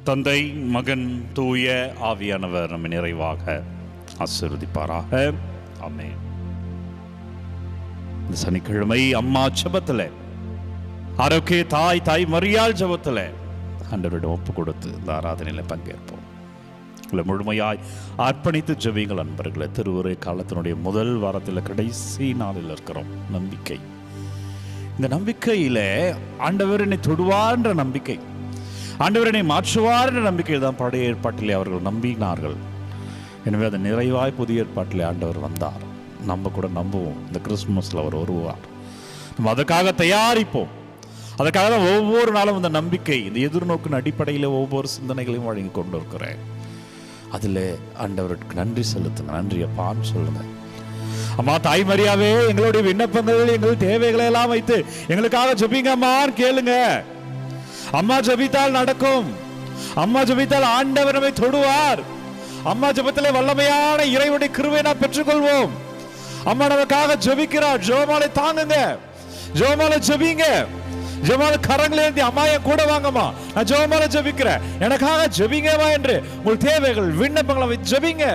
தந்தை, மகன், தூய ஆவியானவர் நம்மை நிறைவாக ஆசீர்வதிப்பாராக. ஆமென். இந்த சனிக்கிழமை அம்மா ஜெபத்தில், ஆரோக்கிய தாய் மரியாள் ஜெபத்தில் ஆண்டவரிடம் ஒப்பு கொடுத்து இந்த ஆராதனையில் பங்கேற்போம். உங்களை முழுமையாய் அர்ப்பணித்து ஜெபிங்கள் அன்பர்களே. திருவருகை காலத்தினுடைய முதல் வாரத்தில் கடைசி நாளில் இருக்கிறோம். நம்பிக்கை, இந்த நம்பிக்கையில ஆண்டவர் என்னை தொடுவார்ன்ற நம்பிக்கை, ஆண்டவர் என்னை மாற்றுவார் என்ற நம்பிக்கை தான் பழைய ஏற்பாட்டிலே அவர்கள் நம்பினார்கள். எனவே அது நிறைவாய் புதிய ஏற்பாட்டிலே ஆண்டவர் வந்தார். நம்ம கூட நம்புவோம், இந்த கிறிஸ்துமஸில் அவர் வருவார். நம்ம அதற்காக தயாரிப்போம். அதற்காக தான் ஒவ்வொரு நாளும் இந்த நம்பிக்கை, இந்த எதிர்நோக்கின் அடிப்படையில் ஒவ்வொரு சிந்தனைகளையும் வழங்கி கொண்டு இருக்கிறேன். அதில் ஆண்டவருக்கு நன்றி செலுத்துங்க. நன்றி அப்பான்னு சொல்லுங்க. அம்மா தாய் மரியாவே, எங்களுடைய விண்ணப்பங்கள், எங்கள் தேவைகளை எல்லாம் வைத்து எங்களுக்காக ஜெபிங்க அம்மான்னு கேளுங்க. அம்மா ஜெபித்தால் நடக்கும். அம்மா ஜெபித்தால் ஆண்டவர் நம்மை தொடுவார். அம்மா ஜெபத்திலே வல்லமையான இறைவனுடைய கிருபையை நாம் பெற்றுக்கொள்வோம். அம்மா நமக்காக ஜெபிக்கிறார். ஜெபமாலை தாங்குங்க, ஜெபமாலை ஜெபிங்க, ஜெபமாலை கரங்களை ஏந்தி அம்மா என் கூட வாங்கம்மா, நான் ஜெபமாலை ஜெபிக்கிறேன், எனக்காக ஜெபிங்கம்மா என்று உங்கள் தேவைகள் விண்ணப்பங்களை வைத்து ஜெபிங்க.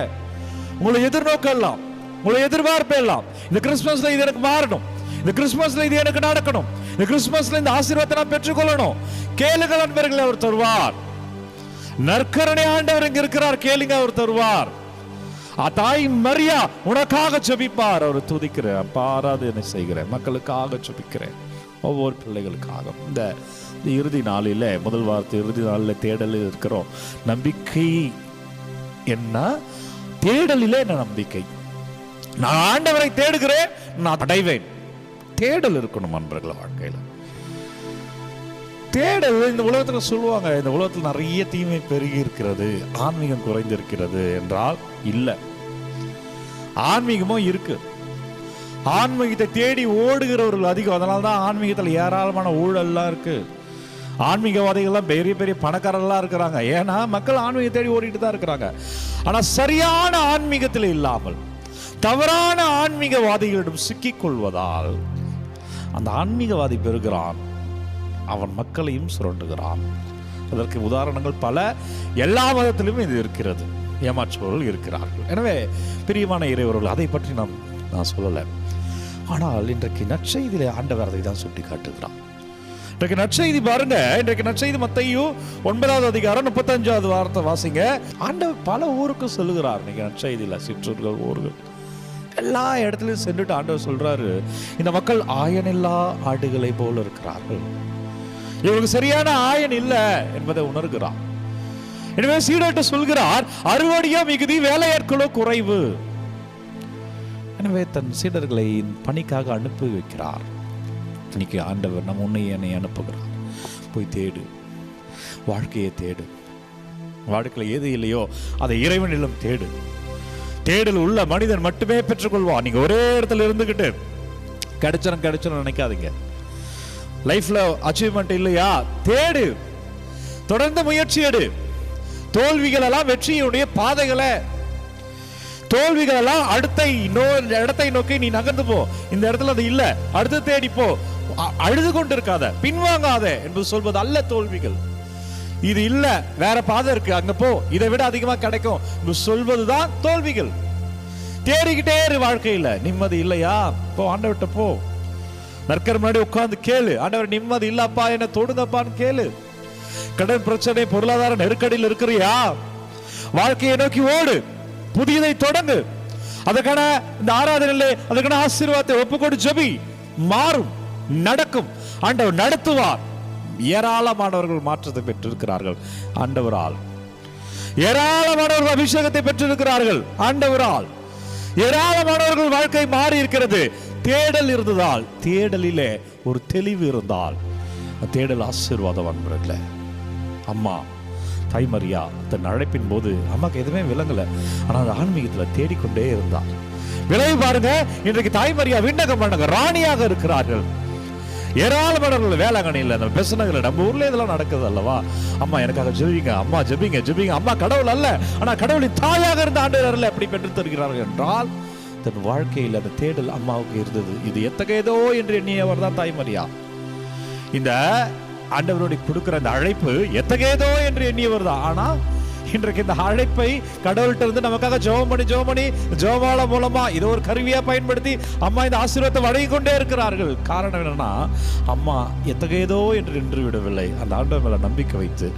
உங்களை எதிர்நோக்கலாம், உங்களை எதிர்பார்ப்பு எல்லாம் இந்த கிறிஸ்துமஸ்ல இது எனக்கு மாறணும், இந்த கிறிஸ்துமஸ்ல இது எனக்கு நடக்கணும், இந்த கிறிஸ்துமஸ்ல இந்த ஆசீர்வாதத்தை நான் பெற்றுக்கொள்ளணும். கேளுங்கள் அன்பர்களே, அவர் தருவார். நற்கருணை ஆண்டவர் இங்க இருக்கிறார், கேளுங்க, அவர் தருவார். தாய் மரியா உனக்காக ஜெபிப்பார். அவர் துதிக்கிறேன், ஆராதனை செய்கிறேன், மக்களுக்காக ஜெபிக்கிறேன், ஒவ்வொரு பிள்ளைகளுக்காக. இந்த இறுதி நாளில், முதல் வாரத்து இறுதி நாளில் தேடலில் இருக்கிறோம். நம்பிக்கை என்ன? தேடலிலே என்ன நம்பிக்கை? நான் ஆண்டவரை தேடுகிறேன், நான் அடைவேன். தேடல் இருக்கணும் அன்பர்கள் வாழ்க்கையில். தேடல், இந்த உலகத்தில் சொல்லுவாங்க, இந்த உலகத்தில் நிறைய தீமை பெருகி இருக்கிறது, ஆன்மீகம் குறைந்திருக்கிறது என்றால் இல்லை. ஆன்மீகமும் இருக்கு. ஆன்மீகத்தை தேடி ஓடுகிறவர்கள் அதிகம். அதனால்தான் ஆன்மீகத்தில் ஏராளமான ஊழல்லாம் இருக்கு. ஆன்மீகவாதிகள்லாம் பெரிய பெரிய பணக்காரர்களாக இருக்கிறாங்க. ஏன்னா மக்கள் ஆன்மீகம் தேடி ஓடிட்டு தான் இருக்கிறாங்க. ஆனால் சரியான ஆன்மீகத்தில் இல்லாமல் தவறான ஆன்மீகவாதிகளிடம் சிக்கிக் கொள்வதால் அந்த ஆன்மீகவாதி பெறுகிறான், அவன் மக்களையும் சுரண்டுகிறான். அதற்கு உதாரணங்கள் பல, எல்லா மதத்திலும் இது இருக்கிறது. ஏமாற்றுபவர்கள் இருக்கிறார்கள். எனவே பிரியமான இறைவர்கள், அதை பற்றி நான் சொல்லலை. ஆனால் இன்றைக்கு நற்செய்தியிலே ஆண்டவர் அதை தான் சுட்டி காட்டுகிறான். இன்றைக்கு நற்செய்தி பாருங்க. இன்றைக்கு நற்செய்தி மத்தேயு 9வது அதிகாரம் 35வது வார்த்தை வாசிங்க. ஆண்டவர் பல ஊருக்கு சொல்லுகிறார். இன்னைக்கு நற்செய்தியில சிற்றூர்கள், ஊர்கள், எல்லா இடத்துலையும் சென்றுட்டு ஆண்டவர் சொல்றாரு, இந்த மக்கள் ஆயனில்லா ஆடுகளை போல இருக்கிறார்கள், இவங்களுக்கு சரியான ஆயன் இல்லை என்பதை உணர்கிறார். எனவே சீடர்கிட்ட சொல்கிறார், அறுவடையோ மிகுதி, வேலையாட்களோ குறைவு. எனவே தன் சீடர்களை பணிக்காக அனுப்பி வைக்கிறார். இன்னைக்கு ஆண்டவர் நம்ம உன்னை என்னை அனுப்புகிறார். போய் தேடு, வாழ்க்கையை தேடு. வாழ்க்கையில் எது இல்லையோ அதை இறைவனிடம் தேடு. தேடல் உள்ள மனிதன் மட்டுமே பெற்றுக்கொள்வான். நீங்க ஒரே இடத்துல இருந்துகிட்டு கிடைச்சிடும் நினைக்காதீங்க. லைஃப்ல அச்சீவ்மெண்ட் இல்லையா, தேடு, தொடர்ந்து முயற்சி எடு. தோல்விகள் எல்லாம் வெற்றியுடைய பாதைகளை, தோல்விகள் எல்லாம் அடுத்த இடத்தை நோக்கி நீ நகர்ந்து போ. இந்த இடத்துல அது இல்ல, அடுத்து தேடி போ. அழுது கொண்டு இருக்காத, பின்வாங்காத என்பது சொல்வது அல்ல தோல்விகள். இது இல்ல, வேற பாதை இருக்கு, அங்க போ, இதை விட அதிகமா கிடைக்கும் சொல்வதுதான் தோல்விகள். தேடிக்கிட்டே இரு. வாழ்க்கையில நிம்மதி இல்லையா, போ, ஆண்டவர்கிட்ட போ. நற்கர் முன்னாடி உட்கார்ந்து கேளு, ஆண்டவர் நிம்மதி இல்லப்பா, என்ன தொடுங்கப்பான்னு கேளு. கடன் பிரச்சனை, பொருளாதார நெருக்கடியில் இருக்கிறியா, வாழ்க்கையை நோக்கி ஓடு, புதியதை தொடங்கு. அதுக்கான இந்த ஆராதனையிலே அதுக்கான ஆசீர்வாதத்தை ஒப்புக்கொண்டு ஜெபி. மாறும், நடக்கும், ஆண்டவர் நடத்துவார். ஏராளமானவர்கள் மாற்றத்தை பெற்றிருக்கிறார்கள் ஆண்டவரால். ஏராளமானவர்கள் அபிஷேகத்தை பெற்றிருக்கிறார்கள் ஆண்டவரால். ஏராளமானவர்கள் வாழ்க்கை மாறி இருக்கிறது. தேடல் இருந்ததால், தேடலிலே ஒரு தெளிவு இருந்தால், தேடல் ஆசீர்வாதம் அன்பர்களே. அம்மா தாய் மரியா தன் அழைப்பின் போது அம்மாக்கு எதுவுமே விளங்கல, ஆனால் அந்த ஆன்மீகத்துல தேடிக்கொண்டே இருந்தார். விளைவு பாருங்க, இன்றைக்கு தாய் மரியா விண்ணகம் பண்ணங்க ராணியாக இருக்கிறார்கள். ஏராளமான வேளாங்கண்ணியில், நம்ம பெசனகல, நம்ம ஊர்ல இதெல்லாம் நடக்குது அல்லவா. அம்மா எனக்காக ஜெபிங்க, அம்மா ஜெபிங்க ஜெபிங்க. அம்மா கடவுள் அல்ல, ஆனா கடவுளின் தாயாக இருந்த ஆண்டவர்கள் எப்படி பெற்று தருகிறார்கள் என்றால், தன் வாழ்க்கையில் அந்த தேடல் அம்மாவுக்கு இருந்தது. இது எத்தகையதோ என்று எண்ணியவர் தான் தாய் மரியா. இந்த ஆண்டவருடைய கொடுக்கிற அந்த அழைப்பு எத்தகையதோ என்று எண்ணியவர் தான். ஆனா இன்றைக்கு இந்த அழைப்பை கடவுள்கிட்ட இருந்து நமக்காக ஜெபம் பண்ணி ஜெபமால மூலமா இதை ஒரு கருவியா பயன்படுத்தி அம்மா இந்த ஆசீர்வாதத்தை வழங்கி கொண்டே இருக்கிறார்கள். காரணம் என்னன்னா, அம்மா எத்தகையதோ என்று நின்று விடவில்லை. அந்த ஆண்டவர் மேல நம்பிக்கை வைத்து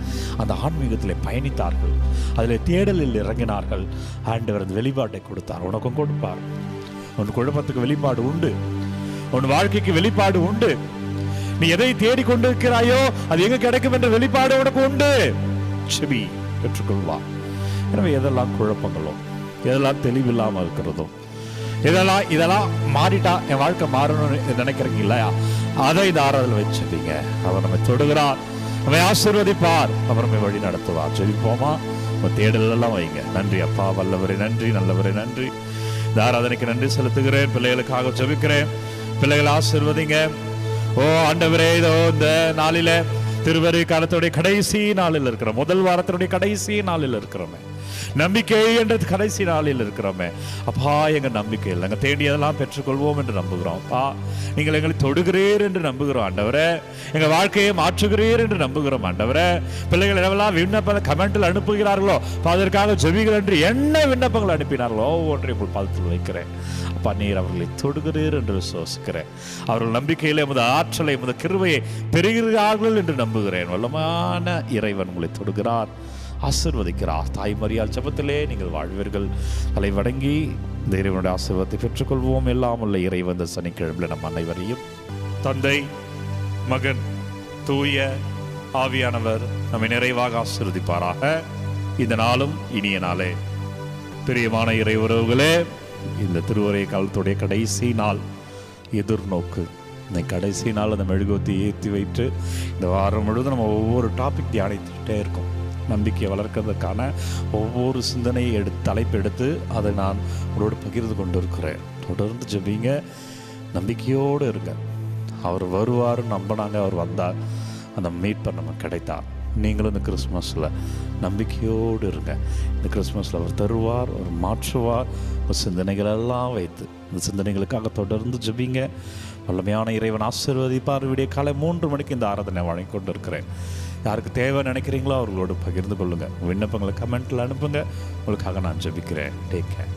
அந்த ஆன்மீகத்திலே பயணித்தார்கள், அதில் தேடலில் இறங்கினார்கள். ஆண்டவர் அந்த வெளிப்பாட்டை கொடுத்தார். உனக்கும் கொடுப்பார். உன் குழப்பத்துக்கு வெளிப்பாடு உண்டு, உன் வாழ்க்கைக்கு வெளிப்பாடு உண்டு. நீ எதை தேடிக்கொண்டிருக்கிறாயோ அது எங்க கிடைக்கும் என்ற வெளிப்பாடு உனக்கு உண்டு. செபி, பெற்றுக்கொள்வா. எனவே எதெல்லாம் குழப்பங்களோ, எதெல்லாம் தெளிவில்லாமல் இருக்கிறதோ, இதெல்லாம் மாறிட்டா என் வாழ்க்கை மாறணும்னு நினைக்கிறீங்க இல்லையா, அதை இந்த ஆராதனை வச்சுப்பீங்க. அவர் நம்மை தொடுகிறார், நம்மை ஆசீர்வதிப்பார், அவர் நம்மை வழி நடத்துவார். ஜெபிப்போமா? தேடல் எல்லாம் வைங்க. நன்றி அப்பா, வல்லவரே நன்றி, நல்லவரே நன்றி. இந்த ஆராதனைக்கு நன்றி செலுத்துகிறேன். பிள்ளைகளுக்காக ஜெபிக்கிறேன். பிள்ளைகளை ஆசீர்வதிங்க. ஓ ஆண்டவரே, இதோ இந்த நாளில திருவரை காலத்துடைய கடைசி நாளில் இருக்கிறோம், முதல் வாரத்தினுடைய கடைசி நாளில் இருக்கிறோமே, நம்பிக்கை என்றது கடைசி நாளில் இருக்கிறோமே. அப்பா, எங்க நம்பிக்கை இல்லை, நாங்கள் தேடியதெல்லாம் பெற்றுக்கொள்வோம் என்று நம்புகிறோம். அப்பா, நீங்கள் எங்களை தொடுகிறீர் என்று நம்புகிறோம் ஆண்டவரே. எங்க வாழ்க்கையை மாற்றுகிறீர் என்று நம்புகிறோம் ஆண்டவரே. பிள்ளைகள் எவ்வளவு விண்ணப்ப கமெண்டில் அனுப்புகிறார்களோ அதற்காக ஜெபிகள் என்று என்ன விண்ணப்பங்கள் அனுப்பினார்களோ ஒன்றை உங்கள் பாதத்தில் வைக்கிறேன். அப்பா, நீர் அவர்களை தொடுகிறீர் என்று விசுவாசிக்கிறேன். அவர்கள் நம்பிக்கையிலே எமது ஆற்றலை, எமது கிருபையை பெறுகிறார்கள் என்று நம்புகிறேன். வல்லமான இறைவன் உங்களை தொடுகிறார், ஆசீர்வதிக்கிறார். தாய் மரியாள் ஜெபத்திலே நீங்கள் வாழ்வீர்கள். தலை வணங்கி இந்த இறைவனுடைய ஆசீர்வாதத்தை பெற்றுக்கொள்வோம். எல்லாம் உள்ள இறைவன் இந்த சனிக்கிழமையில் நம் அனைவரையும் தந்தை, மகன், தூய ஆவியானவர் நம்மை நிறைவாக ஆசீர்வதிப்பாராக. இந்த நாளும் இனிய நாளே. பிரியமான இறை உறவுகளே, இந்த திருவரை காலத்துடைய கடைசி நாள் எதிர்நோக்கு. இந்த கடைசி நாள் அந்த மெழுகுவத்தி ஏற்றி வைத்து இந்த வாரம் முழுவதும் நம்ம ஒவ்வொரு டாபிக் தியானித்துக்கிட்டே இருக்கோம். நம்பிக்கையை வளர்க்கிறதுக்கான ஒவ்வொரு சிந்தனையை தலைப்பு எடுத்து அதை நான் உங்களோடு பகிர்ந்து கொண்டு இருக்கிறேன். தொடர்ந்து ஜெபிங்க, நம்பிக்கையோடு இருங்க. அவர் வருவார் நம்பினாங்க, அவர் வந்தார், அந்த மீட்பர் நமக்கு கிடைத்தார். நீங்களும் இந்த கிறிஸ்மஸில் நம்பிக்கையோடு இருங்க. இந்த கிறிஸ்மஸில் அவர் தருவார், அவர் மாற்றுவார். ஒரு சிந்தனைகளெல்லாம் வைத்து இந்த சிந்தனைகளுக்காக தொடர்ந்து ஜெபிங்க. வல்லமையான இறைவன் ஆசீர்வதிப்பார். விடிய காலை 3 மணிக்கு இந்த ஆராதனை வழங்கி கொண்டு இருக்கிறேன். யாருக்கு தேவை நினைக்கிறீங்களோ அவர்களோடு பகிர்ந்து கொள்ளுங்கள். விண்ணப்பங்களை கமெண்ட்டில் அனுப்புங்க. உங்களுக்காக நான் ஜெபிக்கிறேன். Take care.